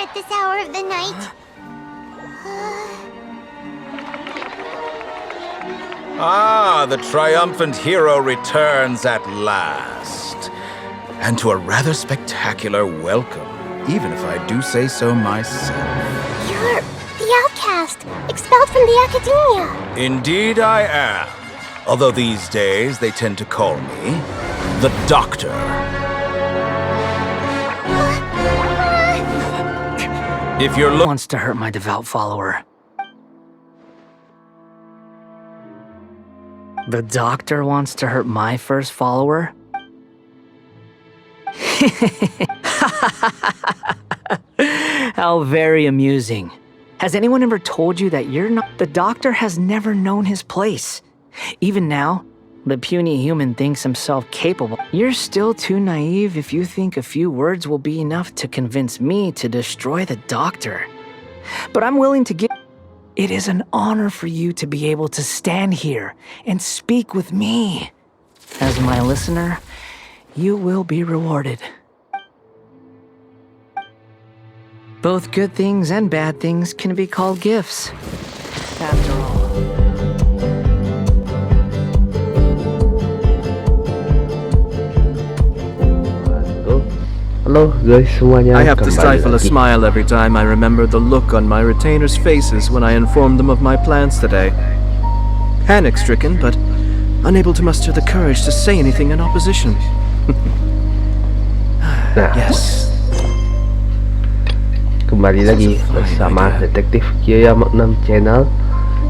at this hour of the night? Ah, the triumphant hero returns at last. And to a rather spectacular welcome, even if I do say so myself. You're the outcast, expelled from the academia. Indeed I am. Although these days they tend to call me the Doctor. If you're wants to hurt my devout follower. The Doctor wants to hurt my first follower? How very amusing. Has anyone ever told you that you're not... The Doctor has never known his place. Even now, the puny human thinks himself capable. You're still too naive if you think a few words will be enough to convince me to destroy the Doctor. But I'm willing to give... It is an honor for you to be able to stand here and speak with me. As my listener, you will be rewarded. Both good things and bad things can be called gifts. After all. Halo guys semuanya. I have to stifle a smile every time I remember the look on my retainers' faces when I informed them of my plans today. Panic-stricken, but unable to muster the courage to say anything in opposition. Yes. Kembali lagi bersama Detektif Kerjasama channel.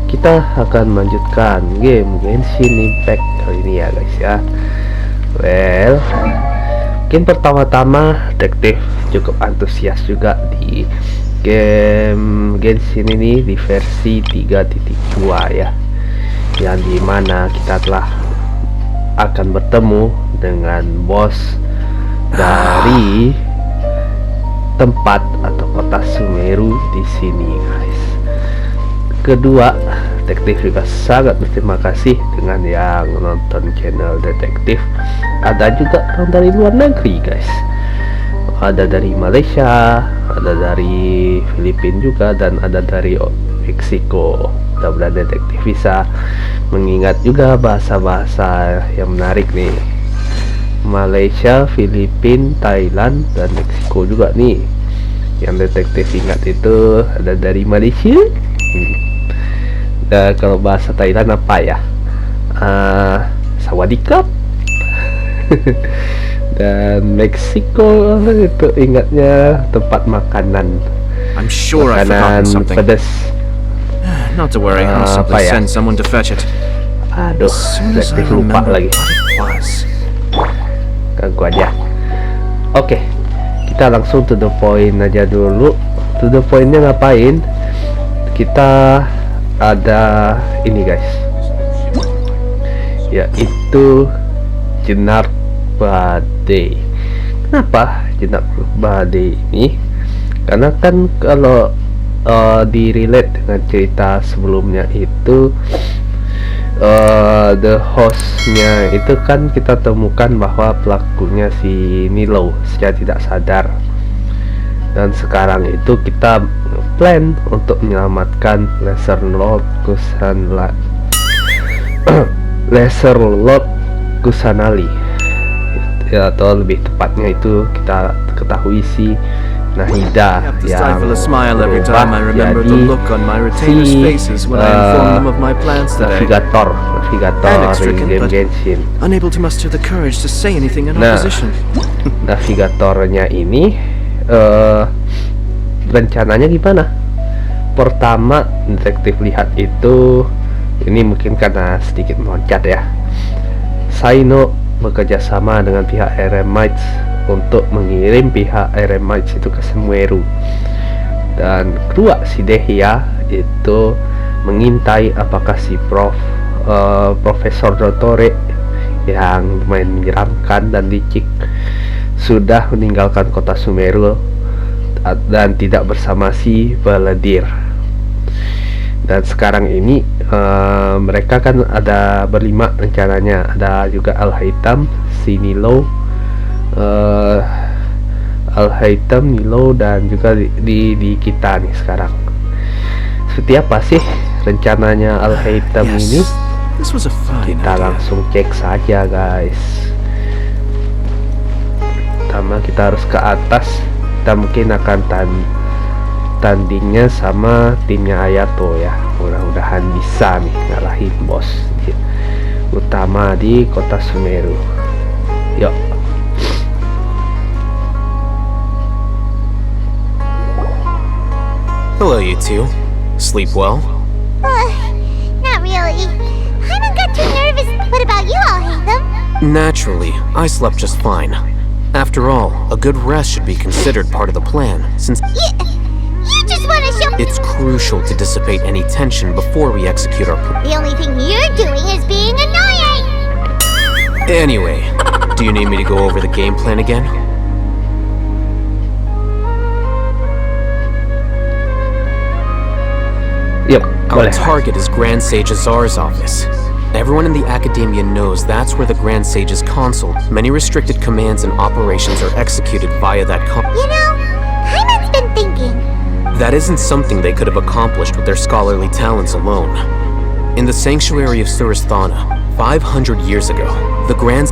Kita akan melanjutkan game Genshin Impact kali ini ya guys ya. Well, mungkin pertama-tama Detektif cukup antusias juga di game Genshin ini di versi 3.2 ya, yang dimana kita telah akan bertemu dengan bos dari tempat atau kota Sumeru di sini guys. Kedua, Detektif juga sangat berterima kasih dengan yang nonton channel Detektif. Ada juga orang dari luar negeri guys, ada dari Malaysia, ada dari Filipina juga, dan ada dari Meksiko. Mudah-mudahan Detektif bisa mengingat juga bahasa-bahasa yang menarik nih. Malaysia, Filipina, Thailand, dan Meksiko juga nih. Yang Detektif ingat itu ada dari Malaysia. Dan kalau bahasa Thailand apa ya? Sawadikap. Dan Meksiko itu ingatnya tempat makanan. I'm sure I've forgotten something. Pedas. Not to worry, I'll simply send someone to fetch it. Aduh, Detektif lupa lagi. Ganggu aja. Oke, kita langsung to the point aja dulu. To the pointnya ngapain? Kita ada ini guys, yaitu jenak badai. Kenapa jenak badai ini? Karena kan kalau di relate dengan cerita sebelumnya itu the hostnya itu kan kita temukan bahwa pelakunya si Nilou secara tidak sadar, dan sekarang itu kita plan untuk menyelamatkan Lesser Lord Kusanali ya, atau lebih tepatnya itu kita ketahui si Nahida yang berubah jadi si navigator game Genshin. Nah, navigatornya ini rencananya gimana? Pertama, Detektif lihat itu, ini mungkin karena sedikit meloncat ya, Cyno bekerjasama dengan pihak Eremites untuk mengirim pihak Eremites itu ke Sumeru. Dan kedua, si Dehya itu mengintai apakah si Profesor Dottore yang lumayan menyeramkan dan licik sudah meninggalkan kota Sumeru dan tidak bersama si Baladir. Dan sekarang ini mereka kan ada berlima rencananya, ada juga AlHaitam, si Nilou, AlHaitam, Nilou, dan juga di kita nih sekarang. Seperti apa sih rencananya AlHaitam ini? This was a fine Kita idea. langsung cek saja, guys. Pertama kita harus ke atas. Kita mungkin akan tandingnya sama timnya Ayato ya. Mudah-mudahan bisa nih ngalahin bos utama di kota Sumeru. Yuk. Hello, you two. Sleep well? Not really. I got too nervous. What about you, AlHaitam? Naturally, I slept just fine. After all, a good rest should be considered part of the plan, since You just want to show... it's crucial to dissipate any tension before we execute our plan. The only thing you're doing is being annoying! Anyway, do you need me to go over the game plan again? Yep, Our boleh. target is Grand Sage Azar's office. Everyone in the academia knows that's where the Grand Sage's console. Many restricted commands and operations are executed via that console. You know, Hyman's been thinking. That isn't something they could have accomplished with their scholarly talents alone. In the sanctuary of Surasthana, 500 years ago, the Grand...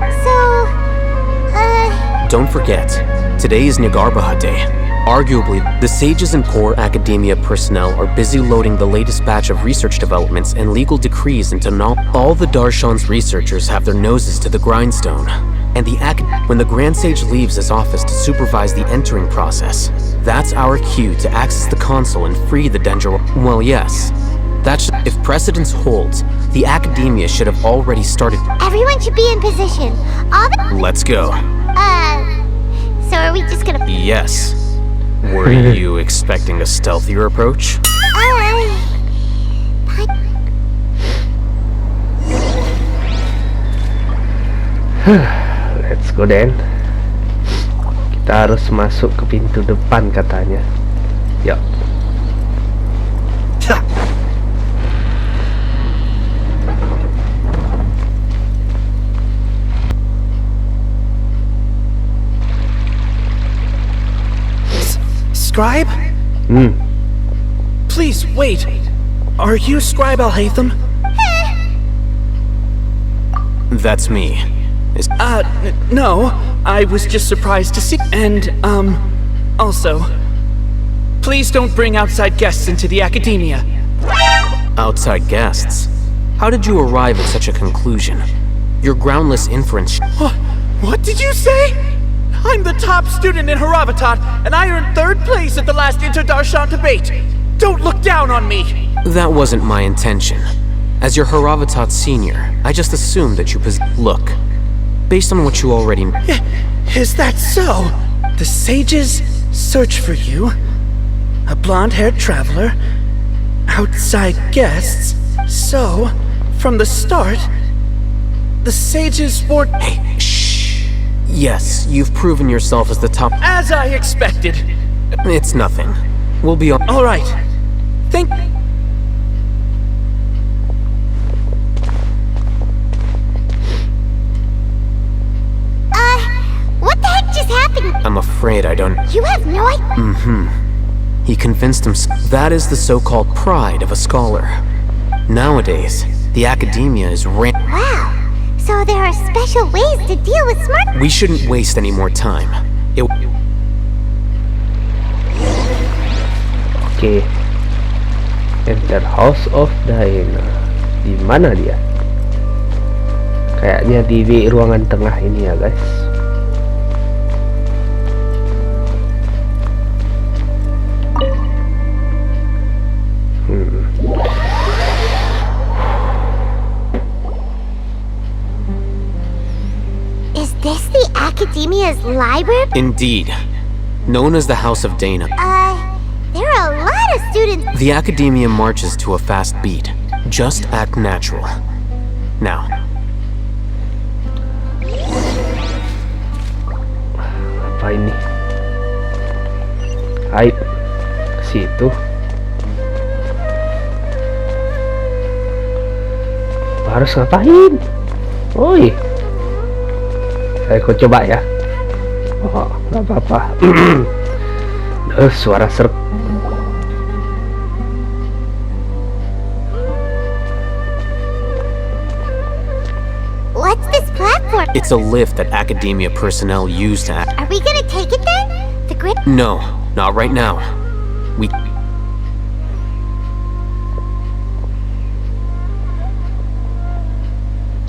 Don't forget, today is Nagarbha Day. Arguably, the sages and core academia personnel are busy loading the latest batch of research developments and legal decrees into all the Darshan's researchers have their noses to the grindstone. And when the Grand Sage leaves his office to supervise the entering process, that's our cue to access the console and free the Dendro. Well, yes. If precedence holds, the academia should have already started. Everyone should be in position. All the... Let's go. So are we just gonna... Yes. Were you expecting a stealthier approach? Let's go then. Kita harus masuk ke pintu depan katanya. Yuk. Scribe? Please, wait. Are you Scribe AlHaitam? That's me. No. I was just surprised to see. And, also, please don't bring outside guests into the academia. Outside guests? How did you arrive at such a conclusion? Your groundless inference. What did you say? I'm the top student in Haravatat, and I earned 3rd place at the last Inter-Darshan debate. Don't look down on me. That wasn't my intention. As your Haravatat senior, I just assumed that you Look, based on what you already Is that so? The sages search for you. A blonde-haired traveler. Outside guests. So, from the start, the sages were... Hey, shh. Yes, you've proven yourself as the top... As I expected. It's nothing. We'll be all right. Think... What the heck just happened? I'm afraid I don't... You have no idea? He convinced himself. That is the so-called pride of a scholar. Nowadays, the academia is Wow. So there are special ways to deal with smart... We shouldn't waste any more time. Oke. Enter House of Dehya. Di mana dia? Kayaknya di ruangan tengah ini ya, guys. Is this the Academia's library? Indeed. Known as the House of Dehya, There are a lot of students... the academia marches to a fast beat. Just act natural. Now. Apa ini? Hai, ke situ. Harus ngapain? Oi. Saya coba ya. Oh, nggak apa-apa. Suara serp. What's this platform? It's a lift that academia personnel use to act. Are we gonna take it then? The grid? No, not right now. We.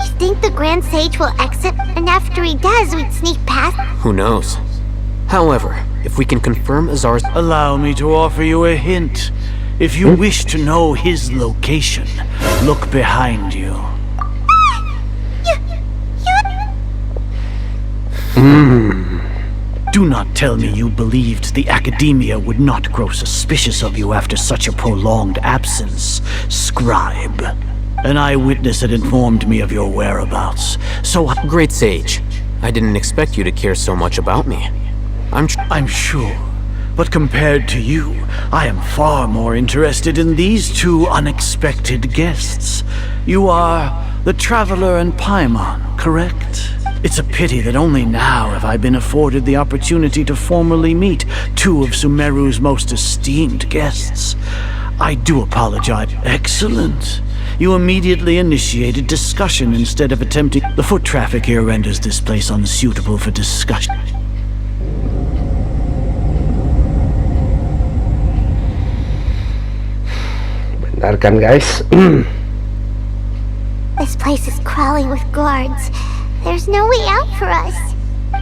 You think the Grand Sage will exit? And after he does, we'd sneak past? Who knows? However, if we can confirm Azar's. Allow me to offer you a hint. If you wish to know his location, look behind you. Do not tell me you believed the Academia would not grow suspicious of you after such a prolonged absence, scribe. An eyewitness had informed me of your whereabouts, so Great Sage, I didn't expect you to care so much about me. I'm sure. But compared to you, I am far more interested in these two unexpected guests. You are the Traveler and Paimon, correct? It's a pity that only now have I been afforded the opportunity to formally meet two of Sumeru's most esteemed guests. I do apologize. Excellent. You immediately initiated discussion instead of attempting. The foot traffic here renders this place unsuitable for discussion. Benar kan guys? This place is crawling with guards. There's no way out for us.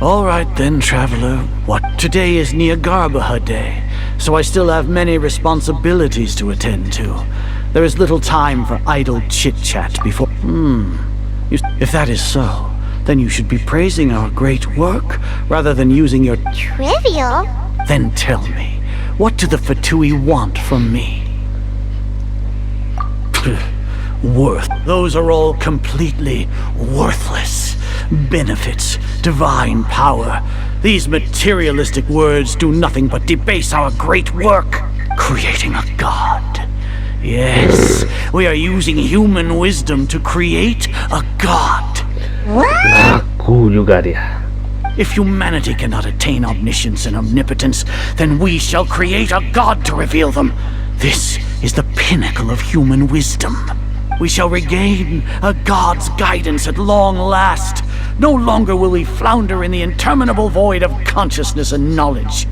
All right then, Traveler. What? Today is Niagarbaha Day, so I still have many responsibilities to attend to. There is little time for idle chit-chat before... If that is so, then you should be praising our great work, rather than using your... Trivial? Then tell me, what do the Fatui want from me? Worth. Those are all completely worthless. Benefits, divine power. These materialistic words do nothing but debase our great work. Creating a god. Yes, we are using human wisdom to create a god. Aku juga dia. If humanity cannot attain omniscience and omnipotence, then we shall create a god to reveal them. This is the pinnacle of human wisdom. We shall regain a god's guidance at long last. No longer will we flounder in the interminable void of consciousness and knowledge.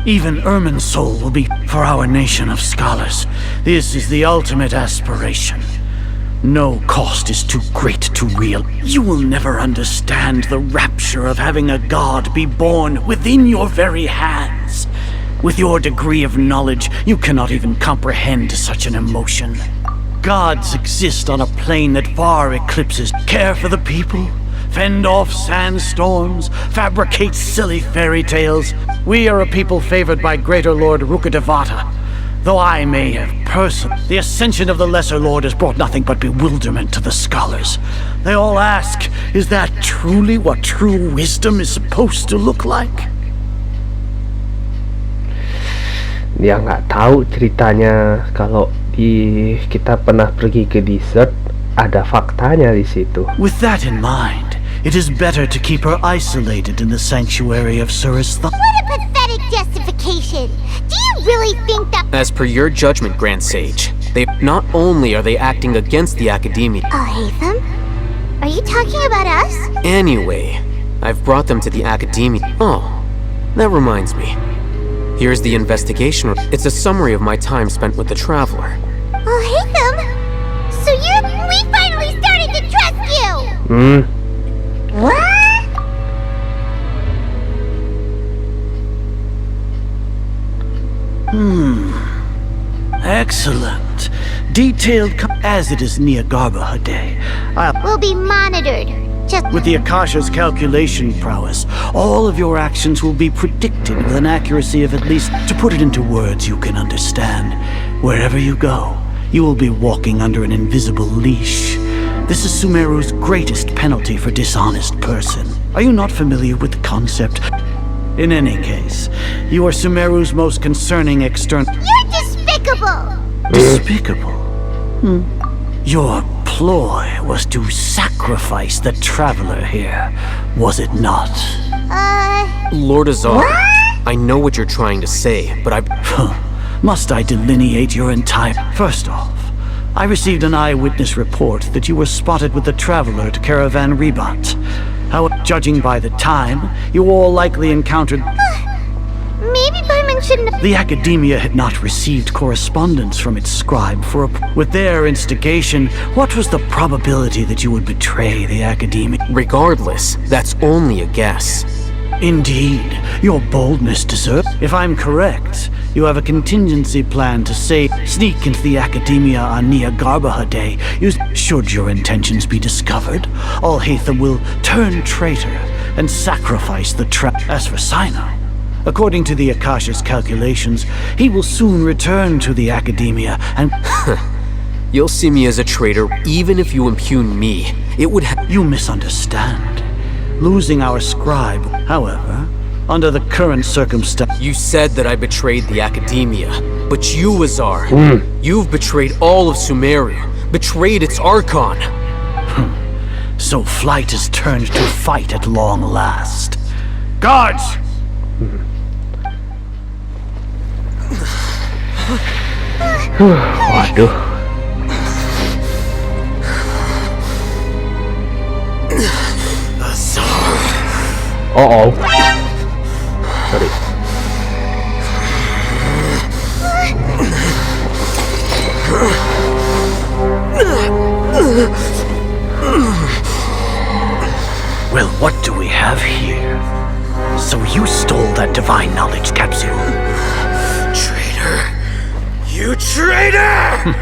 Even Ermin's soul will be for our nation of scholars. This is the ultimate aspiration. No cost is too great to realize. You will never understand the rapture of having a god be born within your very hands. With your degree of knowledge, you cannot even comprehend such an emotion. Gods exist on a plane that far eclipses care for the people, fend off sandstorms, fabricate silly fairy tales. We are a people favored by Greater Lord Rukadevata. Though I may have the ascension of the Lesser Lord has brought nothing but bewilderment to the scholars. They all ask, is that truly what true wisdom is supposed to look like? Dia nggak tahu ceritanya kalau kita pernah pergi ke desert, ada faktanya di situ. With that in mind, it is better to keep her isolated in the sanctuary of Sumeru. What a pathetic justification! Do you really think that— As per your judgment, Grand Sage, not only are they acting against the Academia. AlHaitam? Are you talking about us? Anyway, I've brought them to the Academia. Oh, that reminds me. Here's the investigation. It's a summary of my time spent with the Traveler. AlHaitam? So we finally started to trust you! What? Excellent. Detailed as it is Niagarbaha Day. We'll be monitored. Just With the Akasha's calculation prowess, all of your actions will be predicted with an accuracy of at least, to put it into words you can understand, wherever you go, you will be walking under an invisible leash. This is Sumeru's greatest penalty for dishonest person. Are you not familiar with the concept? In any case, you are Sumeru's most concerning external— You're despicable! Despicable? Your ploy was to sacrifice the Traveler here. was it not? Lord Azar, I know what you're trying to say, but Must I delineate your entire... First off, I received an eyewitness report that you were spotted with the traveler to Caravan Rebat. How, judging by the time, you all likely encountered... Maybe Paimon shouldn't... The Academia had not received correspondence from its scribe for a... With their instigation, what was the probability that you would betray the Academia? regardless, that's only a guess. Indeed, your boldness deserves... If I'm correct, you have a contingency plan to sneak into the Academia on Niagarbaha Day. Should your intentions be discovered, AlHaitam will turn traitor and sacrifice the As for Cyno, according to the Akasha's calculations, he will soon return to the Academia and... You'll see me as a traitor even if you impugn me. It would You misunderstand. Losing our scribe, however, under the current circumstance... You said that I betrayed the Academia, but you, Azar, you've betrayed all of Sumeru, betrayed its Archon. So flight has turned to fight at long last. Guards! Waduh. Oh. Sorry. Well, what do we have here? So you stole that divine knowledge capsule? Traitor! You traitor!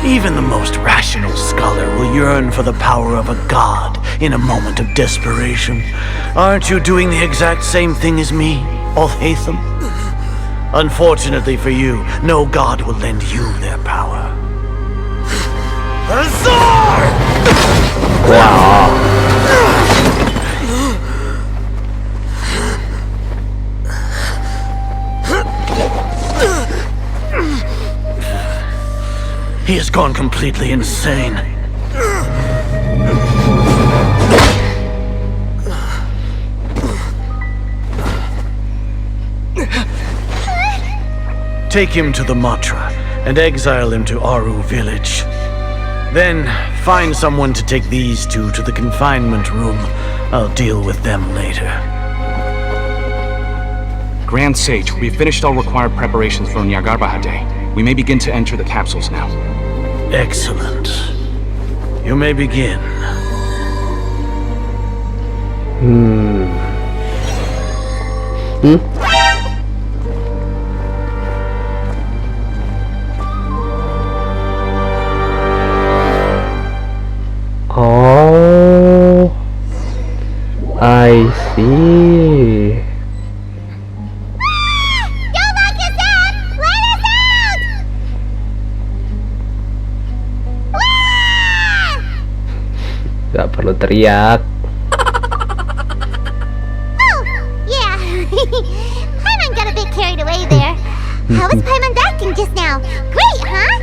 Even the most rational scholar will yearn for the power of a god in a moment of desperation. Aren't you doing the exact same thing as me, AlHaitam? Unfortunately for you, no god will lend you their power. Azar! Wow. He has gone completely insane. Take him to the Matra and exile him to Aru village. Then find someone to take these two to the confinement room. I'll deal with them later. Grand Sage, we've finished all required preparations for Niagarbaha Day. We may begin to enter the capsules now. Excellent. You may begin. Oh, I see. Don't lock us out! Let us out! Wah! Gak perlu teriak. Oh, yeah. Paimon got a bit carried away there. How was Paimon acting just now? Great, huh?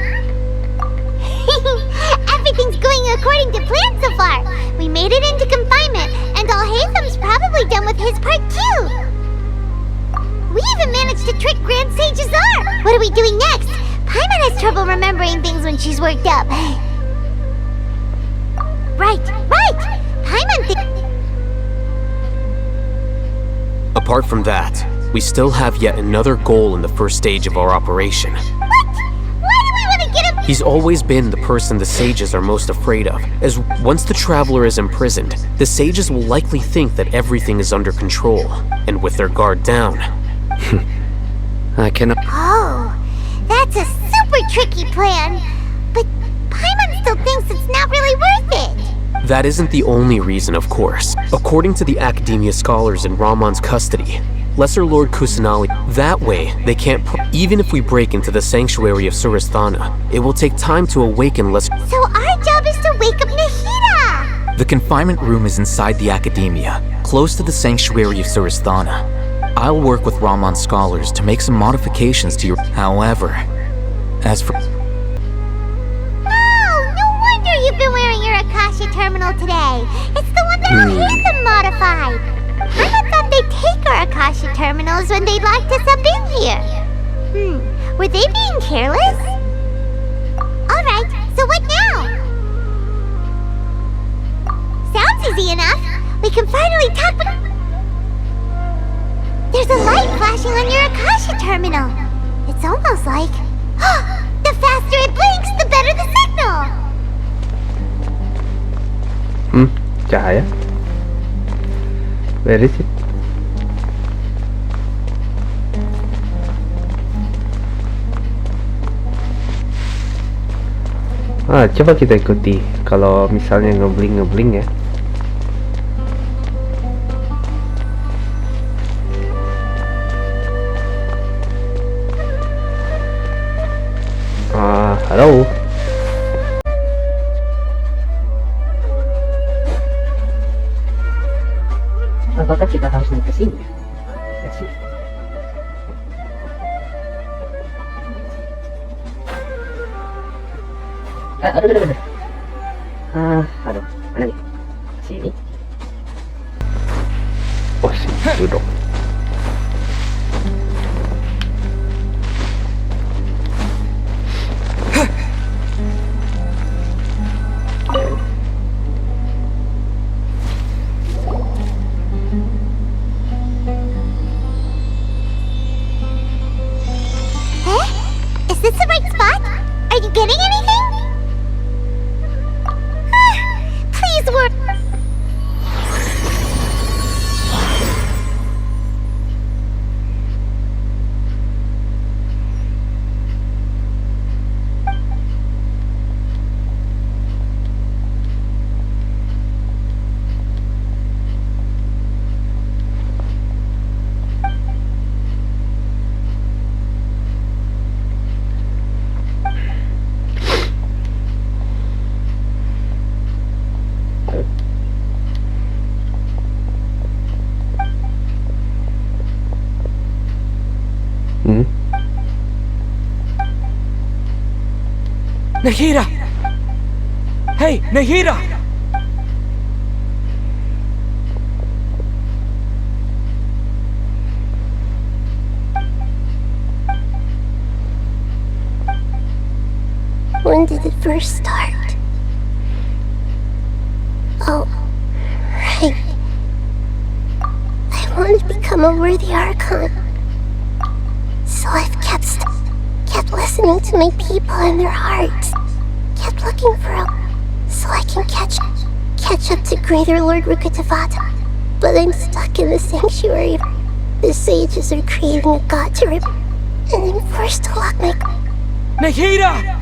Everything's going according to plan so far. We made it into confinement, and AlHaitam's probably done with his part too. We even managed to trick Grand Sage Azar. What are we doing next? Paimon has trouble remembering things when she's worked up. Right. Paimon Apart from that, we still have yet another goal in the first stage of our operation. What? Why do we want to get him? He's always been the person the sages are most afraid of, as once the traveler is imprisoned, the sages will likely think that everything is under control, and with their guard down. I cannot... Oh, that's a super tricky plan. But Paimon still thinks it's not really worth it. That isn't the only reason, of course. According to the Academia scholars in Ramon's custody, Lesser Lord Kusanali, that way they can't... Even if we break into the sanctuary of Surasthana, it will take time to awaken Lesser... So our job is to wake up Nahida! The confinement room is inside the Academia, close to the sanctuary of Surasthana. I'll work with Ramon's scholars to make some modifications to your... However, as for... Oh, no wonder you've been wearing your Akasha terminal today. It's the one that AlHaitam terrified. I thought they'd take our Akasha terminals when they locked us up in here. Were they being careless? Alright, so what now? Sounds easy enough. We can finally talk. There's a light flashing on your Akasha terminal. It's almost like... the faster it blinks, the better the signal! Cahaya. Where is it? Coba kita ikuti. Kalau misalnya ngebling ya. Halo. Apakah kita harus naik ke sini? Aduh. Aduh, mana nih? Sini. Oh, sini dong. Is this the right spot? Are you getting anything? Please work. Nahida! Hey, Nahida! When did it first start? Oh, right. I want to become a worthy Archon. So I've kept listening to my people and their hearts. Kept looking for a... so I can catch up to Greater Lord Rukkhadevata. But I'm stuck in the sanctuary. The sages are creating a god to rip... and I'm forced to lock my... Nahida!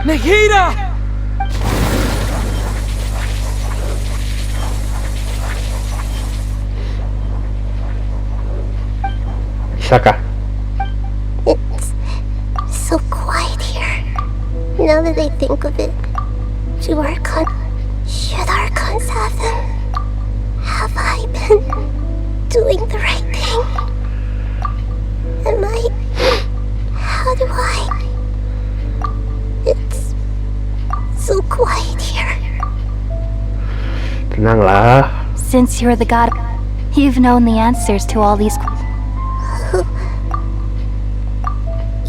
Nahida! Saka. It's so quiet here. Now that I think of it, should Archons have them? Have I been doing the right thing? Am I... how do I... It's so quiet here. Tenanglah. Since you're the god, you've known the answers to all these questions.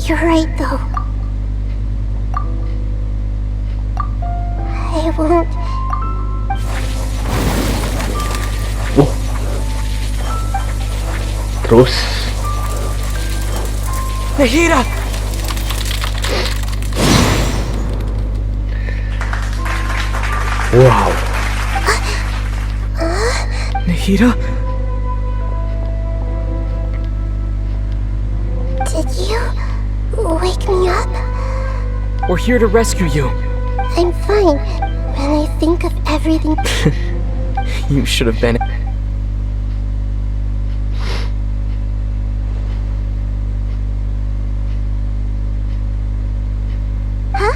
You're right, though. I won't... Terus. Nahida! Wow. Nahida? Did you wake me up? We're here to rescue you. I'm fine when I think of everything. You should have been... Huh?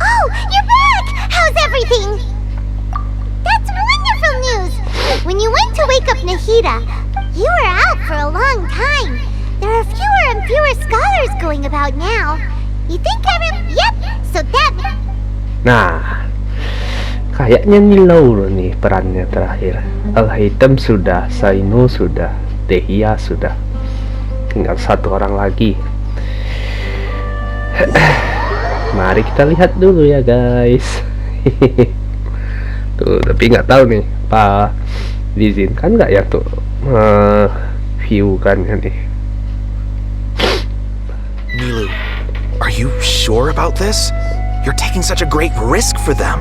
Oh, you're back! How's everything? That's wonderful news! When you went to wake up Nahida, you were out for a long time. There are fewer and fewer scholars others going about now? You think Yep, so that... Nah, kayaknya Nilou nih perannya terakhir. AlHaitam sudah, Cyno sudah, Dehya sudah. Tinggal satu orang lagi. Mari kita lihat dulu ya guys. Tuh, tapi nggak tahu nih Pak diizinkan nggak ya tuh view kan nih. Nilou, are you sure about this? You're taking such a great risk for them.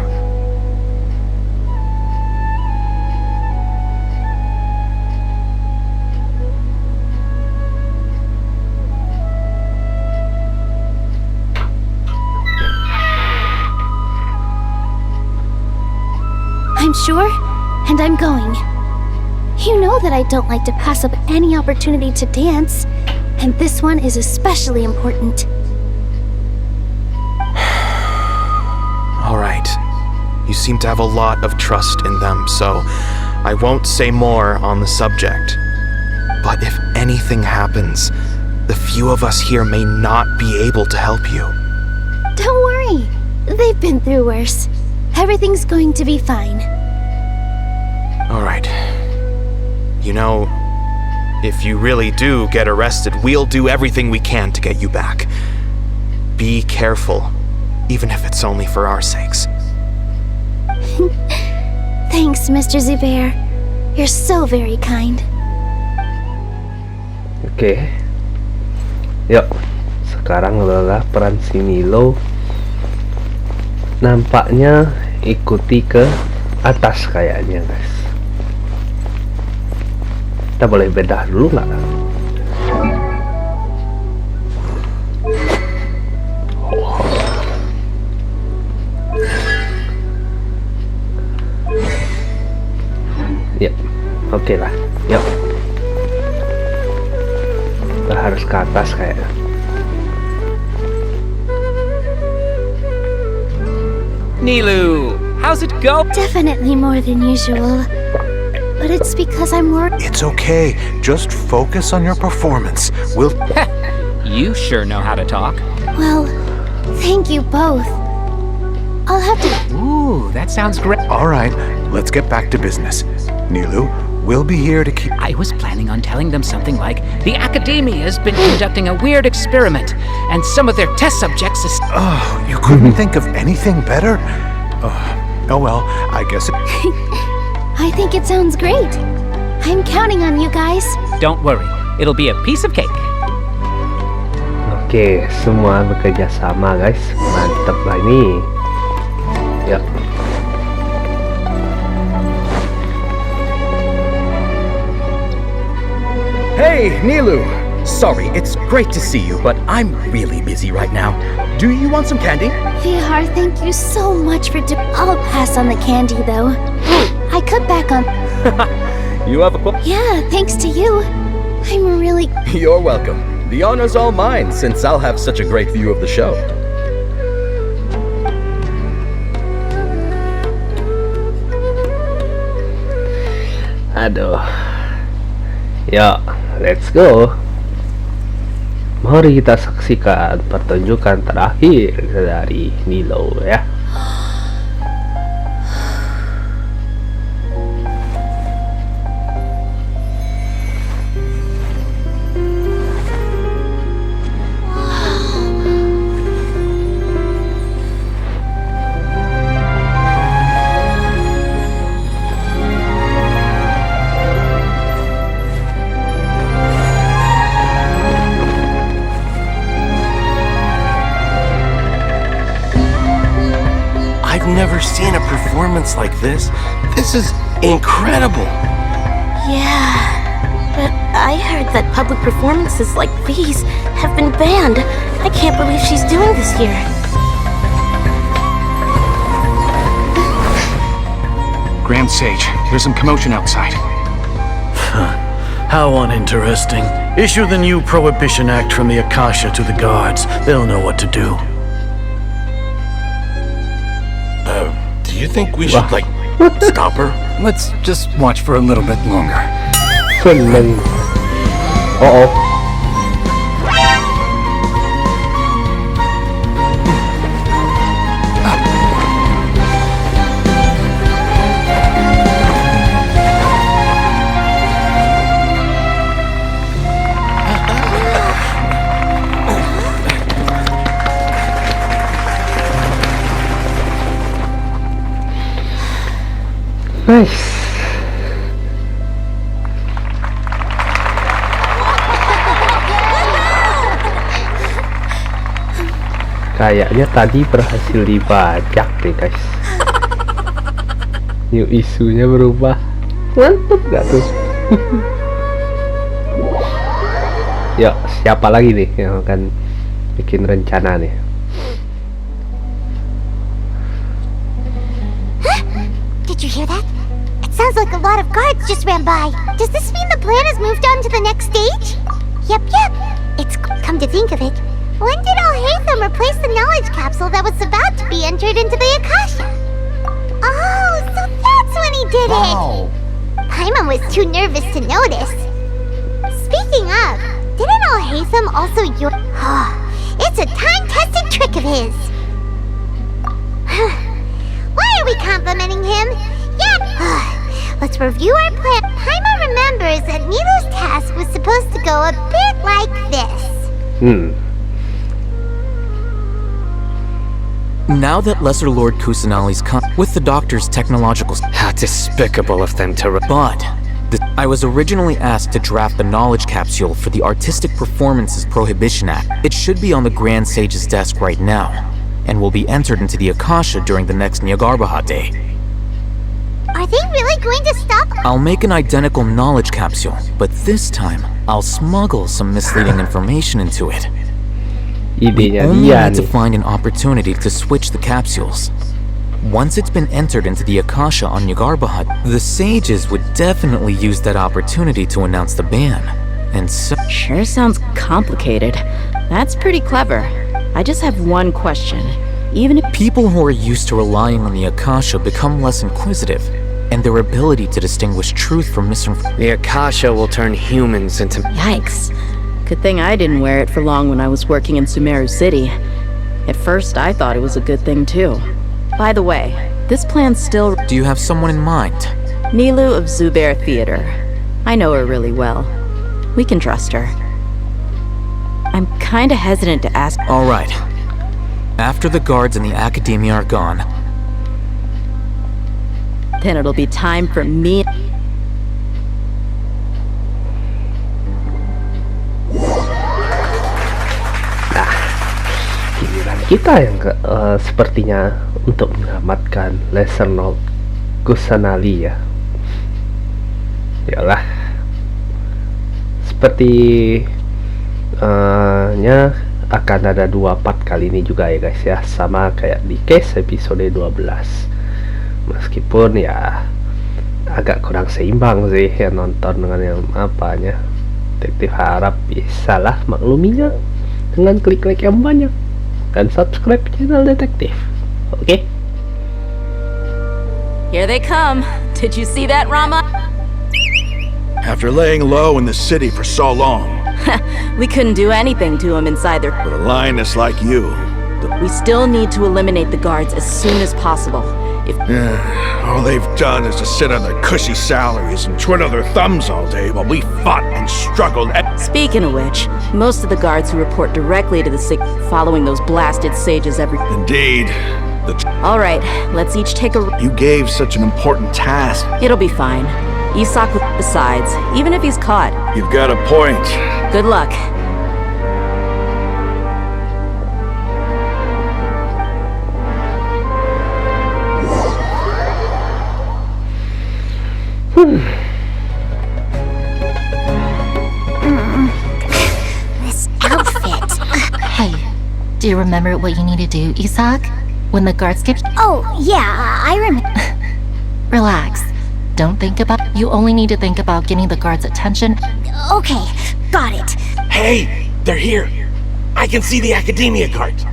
I'm sure, and I'm going. You know that I don't like to pass up any opportunity to dance, and this one is especially important. All right. You seem to have a lot of trust in them, so I won't say more on the subject. But if anything happens, the few of us here may not be able to help you. Don't worry. They've been through worse. Everything's going to be fine. All right. You know, if you really do get arrested, we'll do everything we can to get you back. Be careful, even if it's only for our sakes. Thanks, Mr. Zubair. You're so very kind. Oke. Yuk. Sekarang adalah peran si Nilou. Nampaknya ikuti ke atas kayaknya, guys. Kita boleh bedah dulu nggak? Oh. Ya, oke lah. Yuk. Kita harus ke atas kayaknya. Nilou, how's it go? Definitely more than usual. But it's because I'm working. It's okay. Just focus on your performance. We'll... You sure know how to talk. Well, thank you both. I'll have to... Ooh, that sounds great. All right, let's get back to business. Nilou, we'll be here to keep... I was planning on telling them something like, the Academia has been conducting a weird experiment, and some of their test subjects is... Oh, you couldn't think of anything better? Oh well, I guess it... I think it sounds great. I'm counting on you guys. Don't worry, it'll be a piece of cake. Oke, semua bekerja sama, guys. Mantap lah ini. Ya. Hey, Nilou! Sorry, it's great to see you, but I'm really busy right now. Do you want some candy? VR, thank you so much for I'll pass on the candy, though. I cut back on... You have a... Yeah, thanks to you. I'm really... You're welcome. The honor's all mine, since I'll have such a great view of the show. Aduh. Ya, let's go. Mari kita saksikan pertunjukan terakhir dari Nilou ya. Never seen a performance like this. This is incredible. Yeah, but I heard that public performances like these have been banned. I can't believe she's doing this here. Grand Sage, there's some commotion outside. How uninteresting. Issue the new Prohibition Act from the Akasha to the guards. They'll know what to do. Do you think we should, like, stop her? Let's just watch for a little bit longer. Uh-oh. Kayaknya tadi berhasil dibajak deh guys. New isunya berubah. Mantep gak tuh? Yuk, siapa lagi nih yang akan bikin rencana nih? Did you hear that? It sounds like a lot of guards just ran by. Does this mean the plan has moved on to the next stage? Yep. It's come to think of it. When did AlHaitam replace the knowledge capsule that was about to be entered into the Akasha? Oh, so that's when he did it! Paimon was too nervous to notice. Speaking of, didn't AlHaitam also use... It's a time-tested trick of his! Why are we complimenting him? Let's review our plan. Paimon remembers that Nilou's task was supposed to go a bit like this. Now that Lesser Lord Kusanali's come with the Doctor's technological... How despicable of them to... But I was originally asked to draft the knowledge capsule for the Artistic Performances Prohibition Act. It should be on the Grand Sage's desk right now, and will be entered into the Akasha during the next Nyagarbahate Day. Are they really going to stop? I'll make an identical knowledge capsule, but this time, I'll smuggle some misleading information into it. We only need to find an opportunity to switch the capsules. Once it's been entered into the Akasha on Nyagarbahate, the sages would definitely use that opportunity to announce the ban. And so... Sure sounds complicated. That's pretty clever. I just have one question. Even if people who are used to relying on the Akasha become less inquisitive, and their ability to distinguish truth from misinformation... The Akasha will turn humans into... Yikes. Good thing I didn't wear it for long when I was working in Sumeru City. At first, I thought it was a good thing too. By the way, this plan's still... Do you have someone in mind? Nilou of Zubair Theater. I know her really well. We can trust her. I'm kinda hesitant to ask... Alright. After the guards and the academia are gone... Then it'll be time for me... Kita yang sepertinya untuk menyelamatkan Lesser Lord Kusanali ya. Yalah. Seperti nya akan ada 2 part kali ini juga ya guys ya, sama kayak di case episode 12. Meskipun ya agak kurang seimbang sih yang nonton dengan yang apanya. Detektif harap bisalah makluminya dengan klik-klik yang banyak dan subscribe channel Detektif. Oke? Here they come. Did you see that, Rama? After laying low in the city for so long, we couldn't do anything to him inside their... with a lioness like you. We still need to eliminate the guards as soon as possible. If all they've done is to sit on their cushy salaries and twiddle their thumbs all day while we fought and struggled. Speaking of which, most of the guards who report directly to the following those blasted sages every... Indeed. All right, let's each take a... You gave such an important task. It'll be fine. Isak besides, even if he's caught. You've got a point. Good luck. This outfit. Hey, do you remember what you need to do, Isak? When the guards get... Oh, yeah, I remember. Relax. Don't think about... You only need to think about getting the guards' attention. Okay, got it. Hey, they're here. I can see the academia guards.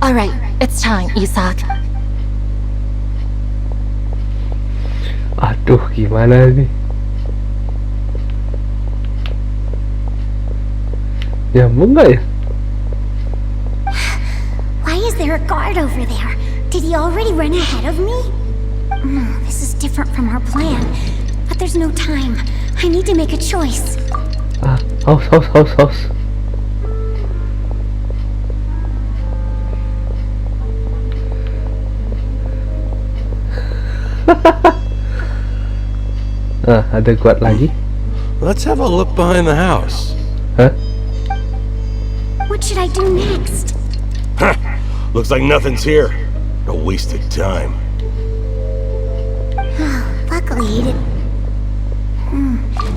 Alright, it's time, Isak. Aduh, gimana nih? Nyambung nggak ya? Why is there a guard over there? Did he already run ahead of me? This is different from our plan. But there's no time. I need to make a choice. Haus. Ada kuat lagi. Let's have a look behind the house. Huh? What should I do next? Huh. Looks like nothing's here. A wasted time. Luckily he didn't...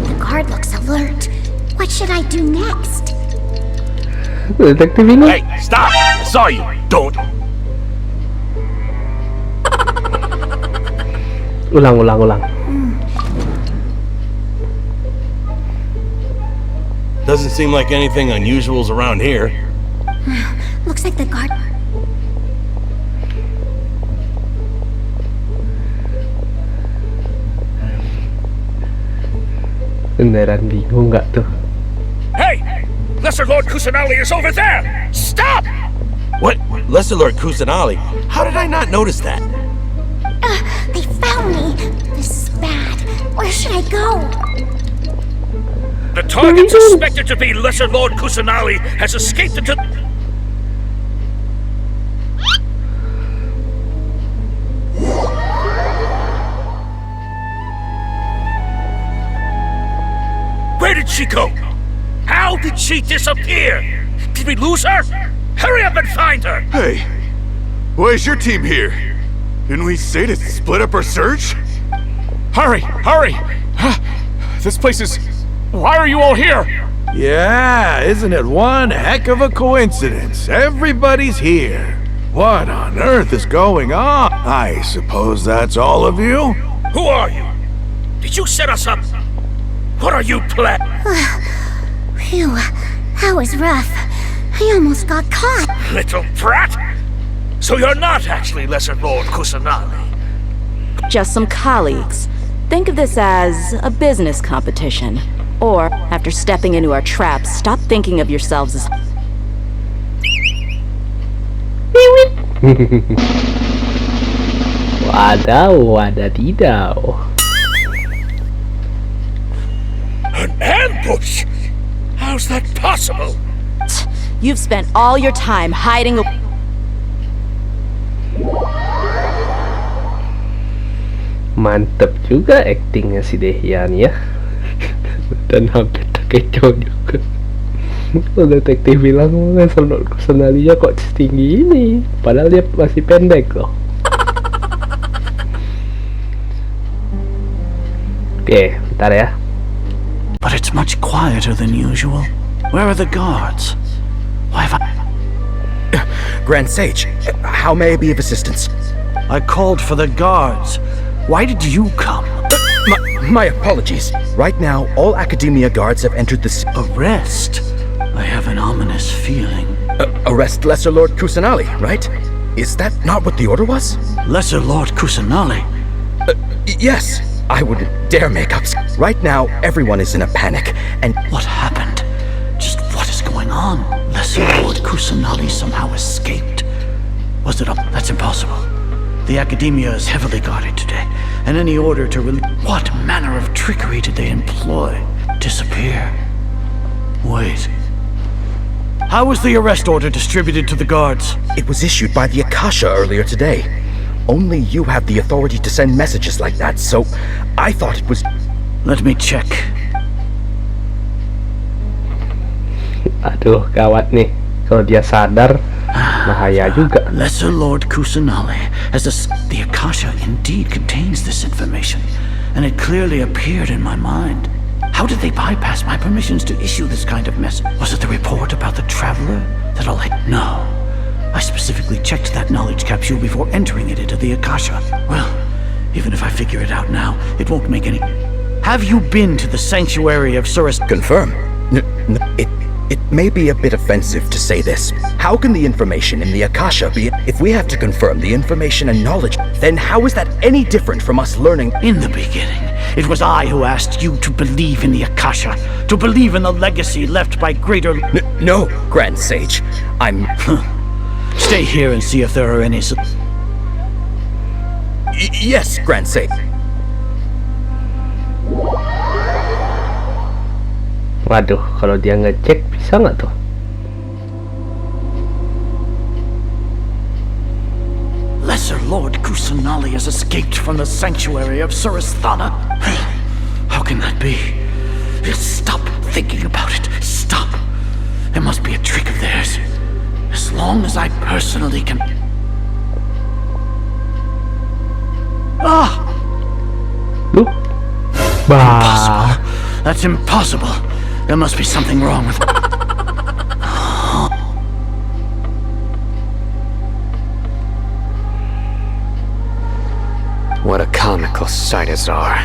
The guard looks alert. What should I do next? Detektif ini. Hey, stop! I saw you. Don't. Ulang. Doesn't seem like anything unusual's around here. Looks like the guard... Beneran bingung nggak tuh? Hey! Lesser Lord Kusanali is over there! Stop! What? Lesser Lord Kusanali? How did I not notice that? They found me! This is bad. Where should I go? The target suspected to be Lesser Lord Kusanali has escaped into... Where did she go? How did she disappear? Did we lose her? Hurry up and find her! Hey, why is your team here? Didn't we say to split up our search? Hurry! This place is... Why are you all here? Yeah, isn't it one heck of a coincidence? Everybody's here. What on earth is going on? I suppose that's all of you? Who are you? Did you set us up? What are you planning? Phew, that was rough. I almost got caught. Little brat! So you're not actually Lesser Lord Kusanali? Just some colleagues. Think of this as a business competition. Or, after stepping into our traps, stop thinking of yourselves as... Wadaw. An ambush? How's that possible? You've spent all your time hiding... Mantep juga aktingnya si Dehya nih ya. Dan hampir terkecoh juga. Kalau detektif bilang Lesser Lord Kusanali-nya kok setinggi ini, padahal dia masih pendek loh. Oke, bentar ya. But it's much quieter than usual. Where are the guards? Why have I... Grand Sage, how may I be of assistance? I called for the guards. Why did you come? My apologies. Right now, all Academia guards have entered the... Arrest? I have an ominous feeling. Arrest Lesser Lord Kusanali, right? Is that not what the order was? Lesser Lord Kusanali? Yes. I wouldn't dare make up... Right now, everyone is in a panic, and... What happened? Just what is going on? Lesser Lord Kusanali somehow escaped. Was it up? That's impossible. The Academia is heavily guarded today, and any order to what manner of trickery did they employ? Disappear? Wait. How was the arrest order distributed to the guards? It was issued by the Akasha earlier today. Only you have the authority to send messages like that, so I thought it was... Let me check. Aduh, gawat nih. Kalau dia sadar, bahaya juga. Lesser Lord Kusanali, as the Akasha indeed contains this information, and it clearly appeared in my mind. How did they bypass my permissions to issue this kind of message? Was it the report about the traveler that No. I specifically checked that knowledge capsule before entering it into the Akasha. Well, even if I figure it out now, it won't make any... Have you been to the sanctuary of Suras? Confirm. It may be a bit offensive to say this. How can the information in the Akasha be... If we have to confirm the information and knowledge, then how is that any different from us learning... In the beginning, it was I who asked you to believe in the Akasha, to believe in the legacy left by greater... No, Grand Sage. I'm... Stay here and see if there are any... Yes, Grand Sage. Waduh, kalau dia ngecek bisa nggak tuh? Lesser Lord Kusanali has escaped from the sanctuary of Surasthana. How can that be? Stop thinking about it. Stop. There must be a trick of theirs. As long as I personally can... Ah! Impossible. That's impossible. There must be something wrong with... What a comical sight is are.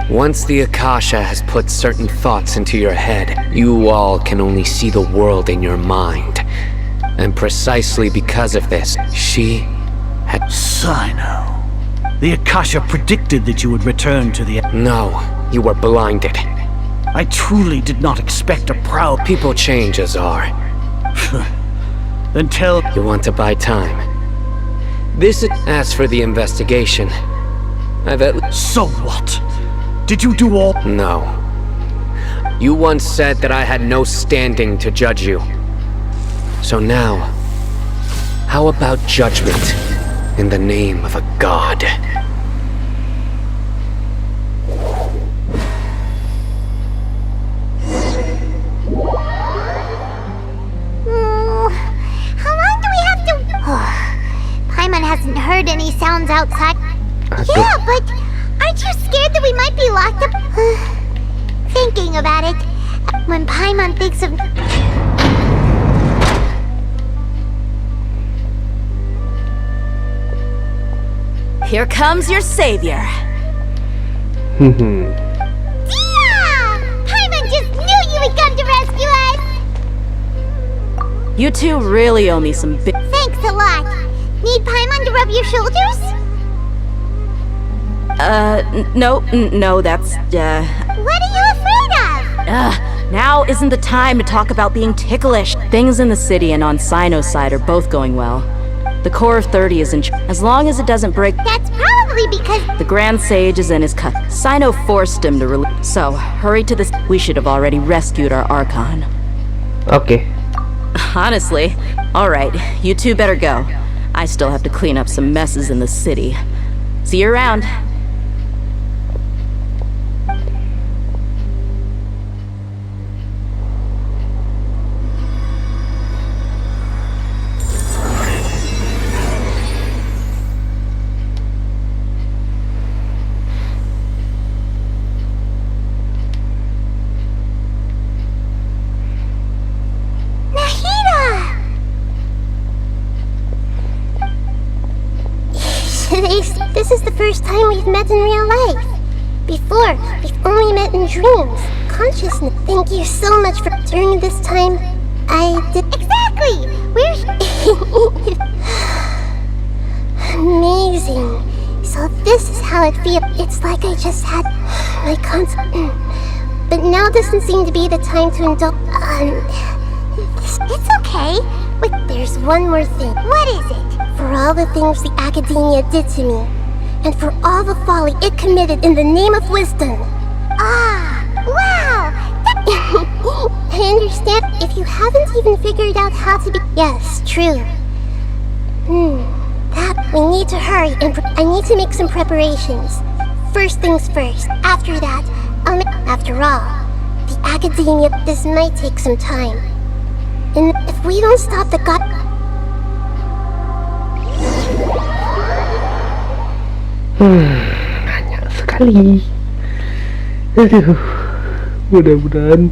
Once the Akasha has put certain thoughts into your head, you all can only see the world in your mind. And precisely because of this, she had... Cyno. The Akasha predicted that you would return to the... No, you were blinded. I truly did not expect a proud... People change, Azar. Then tell... You want to buy time. This is... As for the investigation, I've at... So what? Did you do all... No. You once said that I had no standing to judge you. So now, how about judgment in the name of a god? How long do we have to... Paimon hasn't heard any sounds outside. Yeah, but aren't you scared that we might be locked up? Thinking about it, when Paimon thinks of... Here comes your savior. Dehya! Paimon just knew you would come to rescue us! You two really owe me some big... Thanks a lot. Need Paimon to rub your shoulders? No, that's, What are you afraid of? Now isn't the time to talk about being ticklish. Things in the city and on Cyno's side are both going well. The core of 30 is in as long as it doesn't break. That's probably because... The Grand Sage is in his cut. Cyno forced him to release. So, hurry to this. We should have already rescued our Archon. Okay. Honestly. Alright, you two better go. I still have to clean up some messes in the city. See you around. This is the first time we've met in real life. Before, we've only met in dreams, consciousness. Thank you so much for... During this time, I did... Exactly! We're... Amazing. So this is how it feels. It's like I just had my But now doesn't seem to be the time to indulge... It's okay. Wait, there's one more thing. What is it? For all the things the Academia did to me, and for all the folly it committed in the name of wisdom. Ah, wow! I understand if you haven't even figured out how to be... Yes, true. That... We need to hurry and... I need to make some preparations. First things first. After that, After all, the Academia... This might take some time. And if we don't stop the god... Banyak sekali. Aduh, mudah-mudahan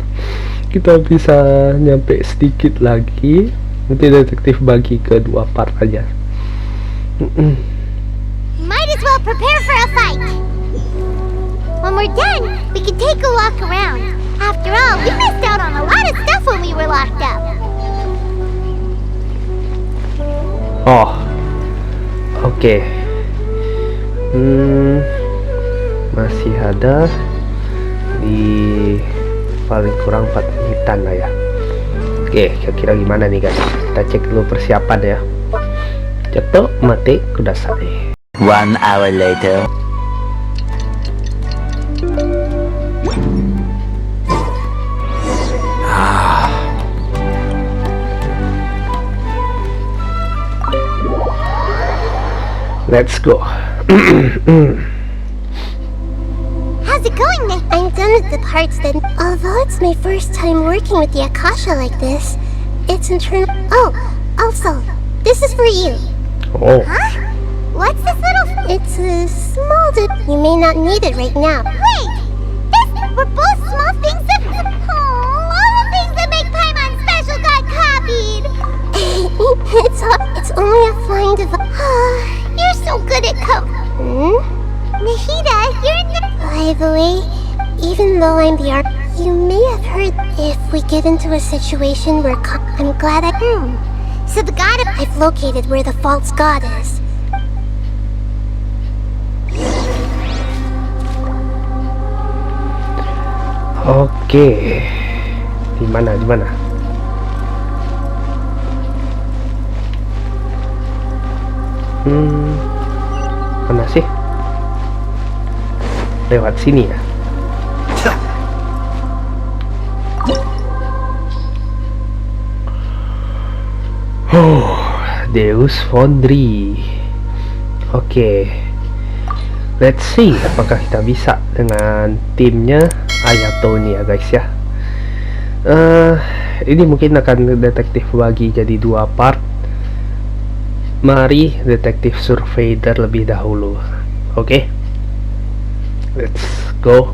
kita bisa nyampe sedikit lagi. Nanti detektif bagi ke 2 part aja. Might as well prepare for a fight. When we're done, we can take a walk around. After all, we missed out on a lot of stuff when we were locked up. Oh, oke. Masih ada di paling kurang 4 menitan lah ya. Oke, kira-kira gimana nih guys? Kita cek dulu persiapan ya. Jatuh mati kudasai. 1 hour later. Let's go. How's it going, Nick? I'm done with the parts that... Although it's my first time working with the Akasha like this, it's internal... Oh, also, this is for you. Oh. Huh? What's this little... It's a small... You may not need it right now. Wait! This... We're both small things that... Oh, all the things that make Paimon special got copied! It's only a flying device. You're so good at Nahida, you're in the... By the way, even though I'm the you may have heard if we get into a situation where I'm glad I... So the god I've located where the false god is. Oke. Di mana? Mana sih? Lewat sini ya. Deus Foundry. Oke. Let's see apakah kita bisa dengan timnya Ayato ini ya guys ya. Ini mungkin akan detektif bagi jadi 2 part. Mari detektif survei terlebih dahulu. Oke. Let's go.